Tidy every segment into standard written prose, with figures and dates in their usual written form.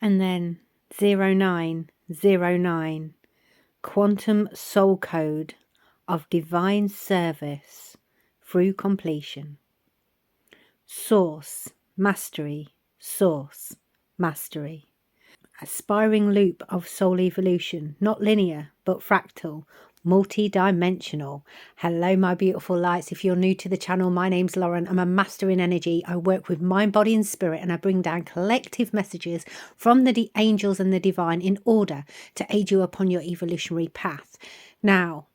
and then 0909, quantum soul code of divine service through completion. Source, mastery, source, mastery. A spiraling loop of soul evolution, not linear, but fractal, multi-dimensional. Hello, my beautiful lights. If you're new to the channel, my name's Lauren. I'm a master in energy. I work with mind, body and spirit, and I bring down collective messages from the angels and the divine in order to aid you upon your evolutionary path. Now,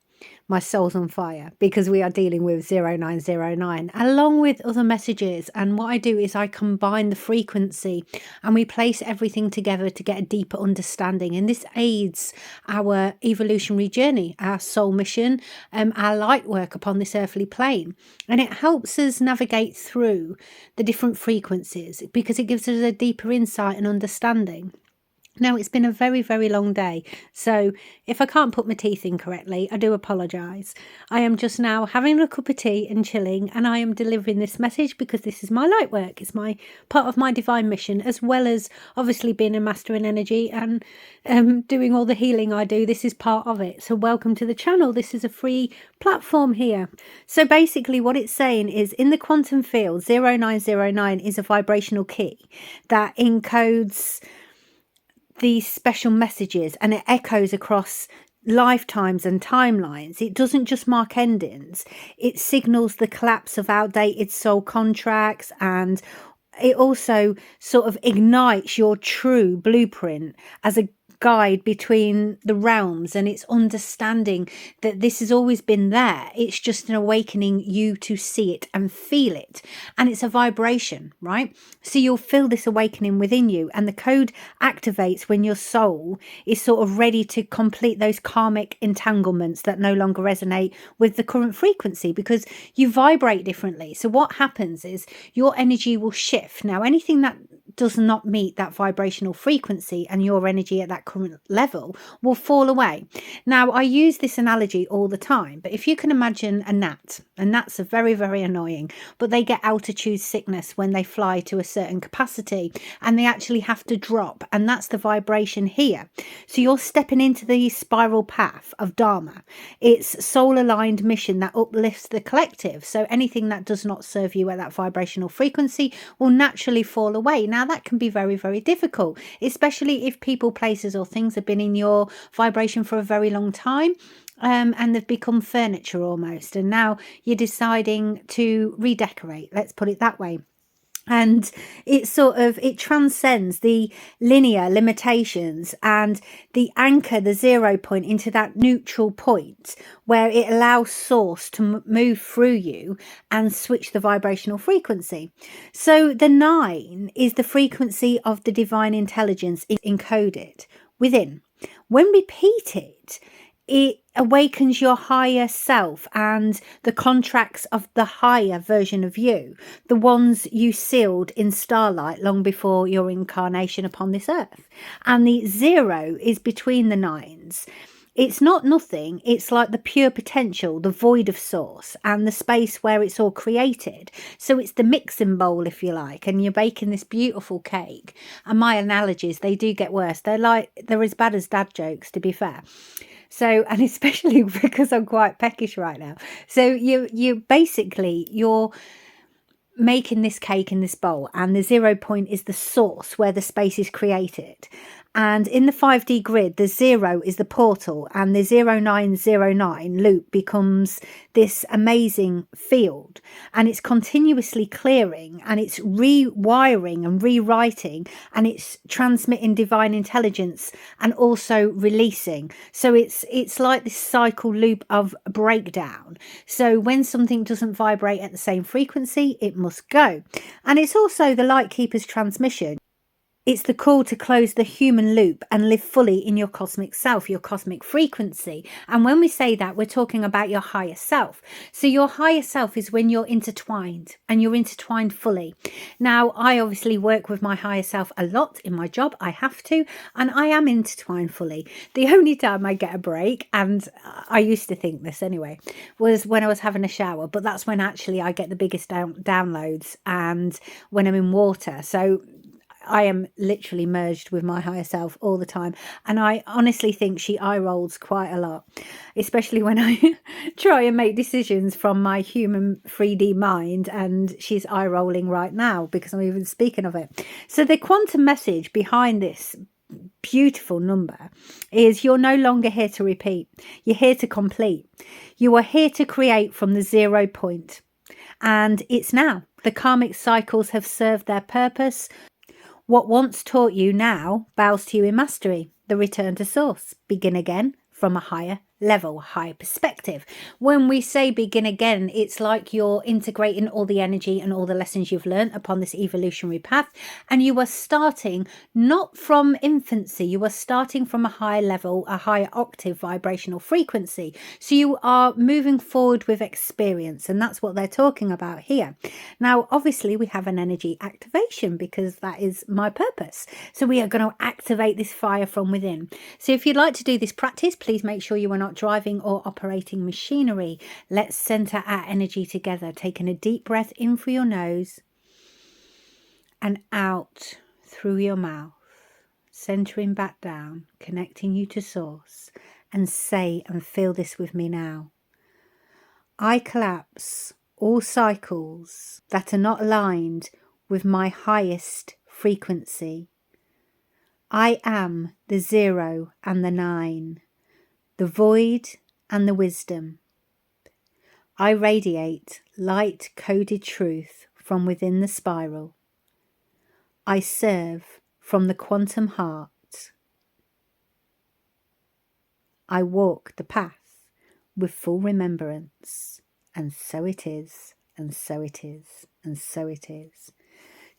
my soul's on fire because we are dealing with 0909 along with other messages, and what I do is I combine the frequency and we place everything together to get a deeper understanding, and this aids our evolutionary journey, our soul mission, our light work upon this earthly plane, and it helps us navigate through the different frequencies because it gives us a deeper insight and understanding. Now, it's been a very, very long day, so if I can't put my teeth in correctly, I do apologise. I am just now having a cup of tea and chilling, and I am delivering this message because this is my light work. It's my part of my divine mission, as well as obviously being a master in energy and doing all the healing I do. This is part of it. So welcome to the channel. This is a free platform here. So basically what it's saying is, in the quantum field, 0909 is a vibrational key that encodes these special messages, and it echoes across lifetimes and timelines. It doesn't just mark endings, it signals the collapse of outdated soul contracts, and it also sort of ignites your true blueprint as a guide between the realms, and it's understanding that this has always been there. It's just an awakening you to see it and feel it, and it's a vibration, right? So you'll feel this awakening within you, and the code activates when your soul is sort of ready to complete those karmic entanglements that no longer resonate with the current frequency, because you vibrate differently. So what happens is your energy will shift. Now, anything that does not meet that vibrational frequency and your energy at that current level will fall away. Now, I use this analogy all the time, but if you can imagine a gnat, and gnats are very, very annoying, but they get altitude sickness when they fly to a certain capacity, and they actually have to drop, and that's the vibration here. So you're stepping into the spiral path of Dharma. It's soul-aligned mission that uplifts the collective. So anything that does not serve you at that vibrational frequency will naturally fall away. Now, that can be very, very difficult, especially if people, places or things have been in your vibration for a very long time, and they've become furniture almost, and now you're deciding to redecorate, let's put it that way. And it transcends the linear limitations and the anchor, the 0 point, into that neutral point where it allows source to move through you and switch the vibrational frequency. So the 9 is the frequency of the divine intelligence encoded within. When repeated, it awakens your higher self and the contracts of the higher version of you, the ones you sealed in starlight long before your incarnation upon this earth. And the 0 is between the 9s. It's not nothing, it's like the pure potential, the void of source, and the space where it's all created. So it's the mixing bowl, if you like, and you're baking this beautiful cake. And my analogies, they do get worse. They're as bad as dad jokes, to be fair. So, and especially because I'm quite peckish right now. So you're making this cake in this bowl, and the 0 point is the source where the space is created. And in the 5D grid, the 0 is the portal, and the 0909 loop becomes this amazing field, and it's continuously clearing, and it's rewiring and rewriting, and it's transmitting divine intelligence and also releasing. So it's like this cycle loop of breakdown. So when something doesn't vibrate at the same frequency, it must go. And it's also the light keeper's transmission. It's the call to close the human loop and live fully in your cosmic self, your cosmic frequency. And when we say that, we're talking about your higher self. So your higher self is when you're intertwined, and you're intertwined fully. Now, I obviously work with my higher self a lot in my job. I have to, and I am intertwined fully. The only time I get a break, and I used to think this anyway, was when I was having a shower. But that's when actually I get the biggest downloads, and when I'm in water. So I am literally merged with my higher self all the time. And I honestly think she eye rolls quite a lot, especially when I try and make decisions from my human 3D mind. And she's eye rolling right now because I'm even speaking of it. So the quantum message behind this beautiful number is you're no longer here to repeat. You're here to complete. You are here to create from the 0 point. And it's now. The karmic cycles have served their purpose. What once taught you now bows to you in mastery. The return to source. Begin again from a higher level, higher perspective. When we say begin again, it's like you're integrating all the energy and all the lessons you've learned upon this evolutionary path, and you are starting not from infancy, you are starting from a higher level, a higher octave vibrational frequency. So you are moving forward with experience, and that's what they're talking about here. Now, obviously, we have an energy activation because that is my purpose. So we are going to activate this fire from within. So if you'd like to do this practice, please make sure you are not driving or operating machinery. Let's center our energy together, taking a deep breath in through your nose and out through your mouth, centering back down, connecting you to source, and say and feel this with me now. I collapse all cycles that are not aligned with my highest frequency. I am the 0 and the 9. The void and the wisdom. I radiate light-coded truth from within the spiral. I serve from the quantum heart. I walk the path with full remembrance, and so it is, and so it is, and so it is.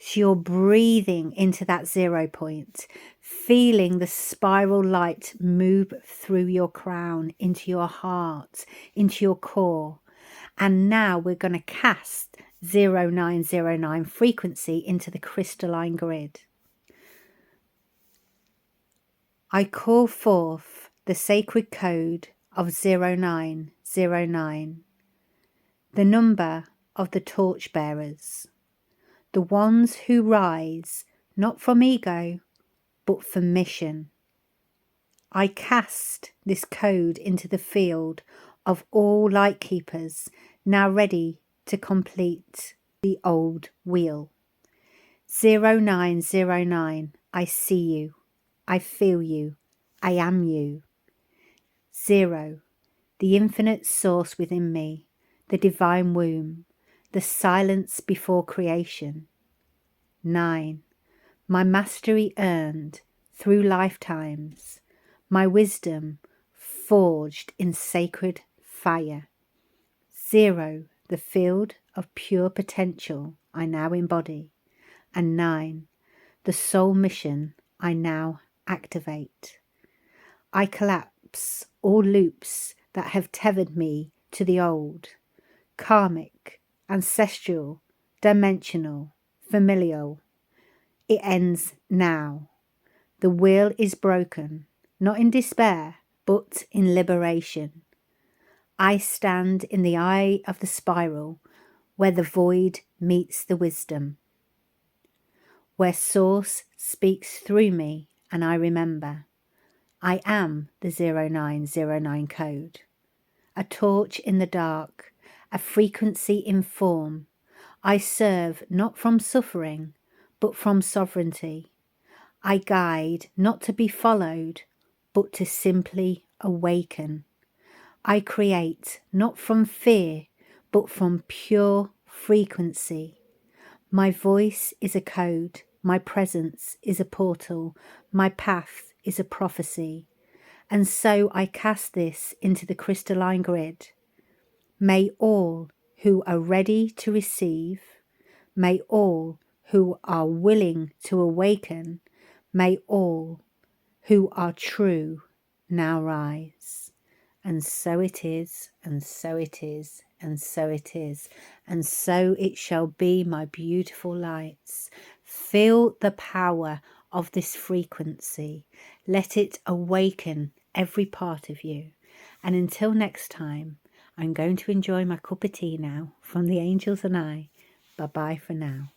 So you're breathing into that 0 point, feeling the spiral light move through your crown, into your heart, into your core. And now we're going to cast 0909 frequency into the crystalline grid. I call forth the sacred code of 0909, the number of the torchbearers. The ones who rise, not from ego, but for mission. I cast this code into the field of all light keepers, now ready to complete the old wheel. 0909, I see you, I feel you, I am you. 0, the infinite source within me, the divine womb, the silence before creation. 9, my mastery earned through lifetimes, my wisdom forged in sacred fire. 0, the field of pure potential I now embody. And 9, the soul mission I now activate. I collapse all loops that have tethered me to the old, karmic, ancestral, dimensional, familial. It ends now. The wheel is broken, not in despair, but in liberation. I stand in the eye of the spiral, where the void meets the wisdom, where source speaks through me and I remember. I am the 0909 code, a torch in the dark, a frequency in form. I serve not from suffering, but from sovereignty. I guide not to be followed, but to simply awaken. I create not from fear, but from pure frequency. My voice is a code, my presence is a portal, my path is a prophecy. And so I cast this into the crystalline grid. May all who are ready to receive, may all who are willing to awaken, may all who are true now rise. And so it is, and so it is, and so it is, and so it shall be, my beautiful lights. Feel the power of this frequency. Let it awaken every part of you. And until next time, I'm going to enjoy my cup of tea now from the angels and I. Bye-bye for now.